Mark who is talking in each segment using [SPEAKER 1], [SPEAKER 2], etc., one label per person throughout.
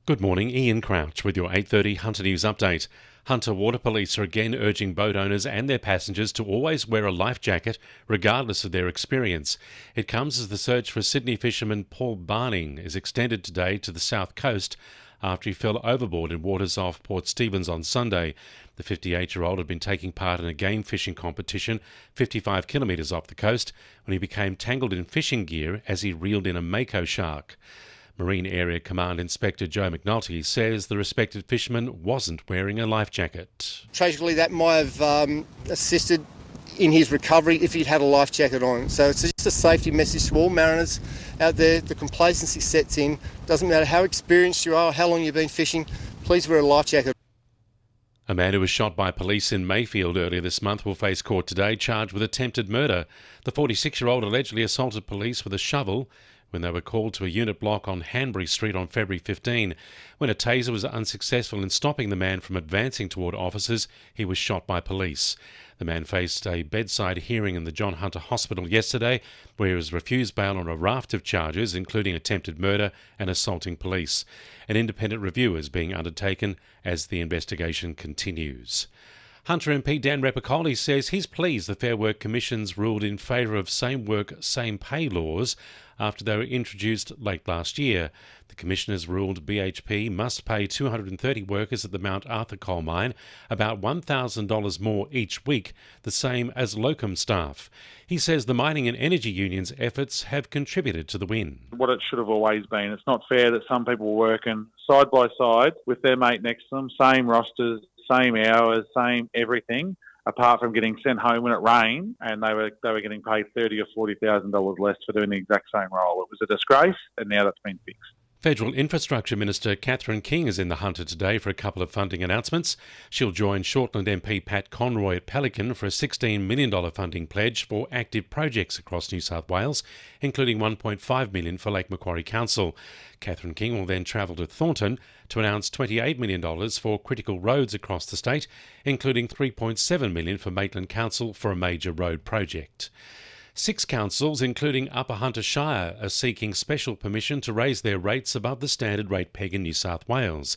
[SPEAKER 1] Good morning, Ian Crouch with your 8:30 Hunter News update. Hunter Water Police are again urging boat owners and their passengers to always wear a life jacket regardless of their experience. It comes as the search for Sydney fisherman Paul Barning is extended today to the south coast after he fell overboard in waters off Port Stephens on Sunday. The 58-year-old had been taking part in a game fishing competition 55 kilometres off the coast when he became tangled in fishing gear as he reeled in a mako shark. Marine Area Command Inspector Joe McNulty says the respected fisherman wasn't wearing a life jacket.
[SPEAKER 2] Tragically, that might have assisted in his recovery if he'd had a life jacket on. So it's just a safety message to all mariners out there. The complacency sets in. Doesn't matter how experienced you are or how long you've been fishing, please wear a life jacket.
[SPEAKER 1] A man who was shot by police in Mayfield earlier this month will face court today, charged with attempted murder. The 46-year-old allegedly assaulted police with a shovel when they were called to a unit block on Hanbury Street on February 15. When a taser was unsuccessful in stopping the man from advancing toward officers, he was shot by police. The man faced a bedside hearing in the John Hunter Hospital yesterday, where he was refused bail on a raft of charges, including attempted murder and assaulting police. An independent review is being undertaken as the investigation continues. Hunter MP Dan Repicoli says he's pleased the Fair Work Commission's ruled in favour of same work, same pay laws after they were introduced late last year. The Commission has ruled BHP must pay 230 workers at the Mount Arthur coal mine about $1,000 more each week, the same as locum staff. He says the mining and energy unions' efforts have contributed to the win.
[SPEAKER 3] What it should have always been. It's not fair that some people were working side by side with their mate next to them, same rosters, same hours, same everything, apart from getting sent home when it rained, and they were getting paid $30,000 or $40,000 less for doing the exact same role. It was a disgrace, and now that's been fixed.
[SPEAKER 1] Federal Infrastructure Minister Catherine King is in the Hunter today for a couple of funding announcements. She'll join Shortland MP Pat Conroy at Pelican for a $16 million funding pledge for active projects across New South Wales, including $1.5 million for Lake Macquarie Council. Catherine King will then travel to Thornton to announce $28 million for critical roads across the state, including $3.7 million for Maitland Council for a major road project. 6 councils, including Upper Hunter Shire, are seeking special permission to raise their rates above the standard rate peg in New South Wales.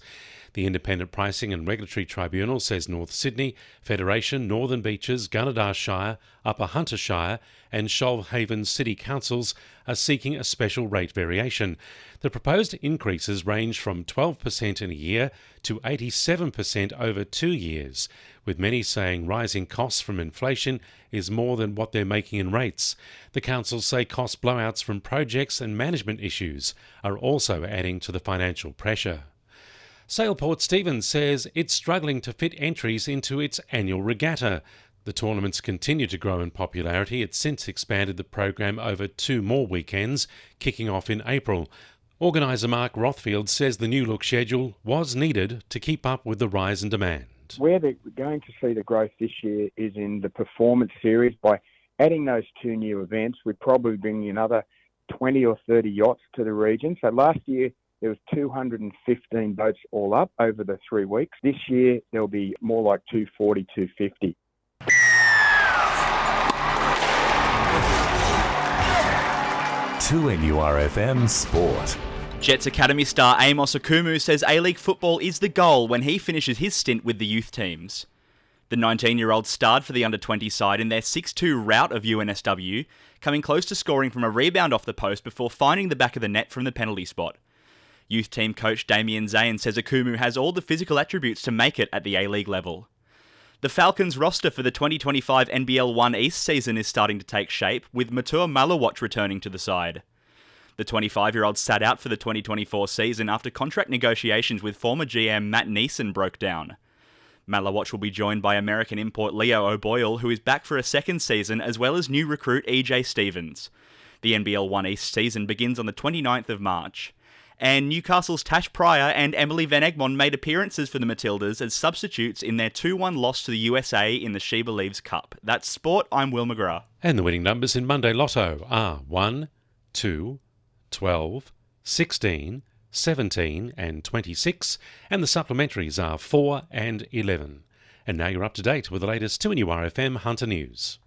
[SPEAKER 1] The Independent Pricing and Regulatory Tribunal says North Sydney, Federation, Northern Beaches, Gunnedah Shire, Upper Hunter Shire and Shoalhaven City Councils are seeking a special rate variation. The proposed increases range from 12% in a year to 87% over 2 years, with many saying rising costs from inflation is more than what they're making in rates. The councils say cost blowouts from projects and management issues are also adding to the financial pressure. Sailport Stephens says it's struggling to fit entries into its annual regatta. The tournaments continue to grow in popularity. It's since expanded the program over 2 more weekends, kicking off in April. Organiser Mark Rothfield says the new look schedule was needed to keep up with the rise in demand.
[SPEAKER 4] Where they're going to see the growth this year is in the performance series. By adding those 2 new events, we'd probably bring another 20 or 30 yachts to the region. So last year, there was 215 boats all up over the 3 weeks. This year, there'll be more like 240, 250.
[SPEAKER 5] To NURFM Sport.
[SPEAKER 6] Jets Academy star Amos Okumu says A-League football is the goal when he finishes his stint with the youth teams. The 19-year-old starred for the under-20 side in their 6-2 rout of UNSW, coming close to scoring from a rebound off the post before finding the back of the net from the penalty spot. Youth team coach Damien Zayn says Okumu has all the physical attributes to make it at the A-League level. The Falcons roster for the 2025 NBL 1 East season is starting to take shape, with Matur Malawatch returning to the side. The 25-year-old sat out for the 2024 season after contract negotiations with former GM Matt Neeson broke down. Malawatch will be joined by American import Leo O'Boyle, who is back for a second season, as well as new recruit EJ Stevens. The NBL 1 East season begins on the 29th of March. And Newcastle's Tash Pryor and Emily Van Egmond made appearances for the Matildas as substitutes in their 2-1 loss to the USA in the She Believes Cup. That's sport, I'm Will McGrath.
[SPEAKER 1] And the winning numbers in Monday Lotto are 1, 2, 12, 16, 17 and 26, and the supplementaries are 4 and 11. And now you're up to date with the latest 2NURFM Hunter News.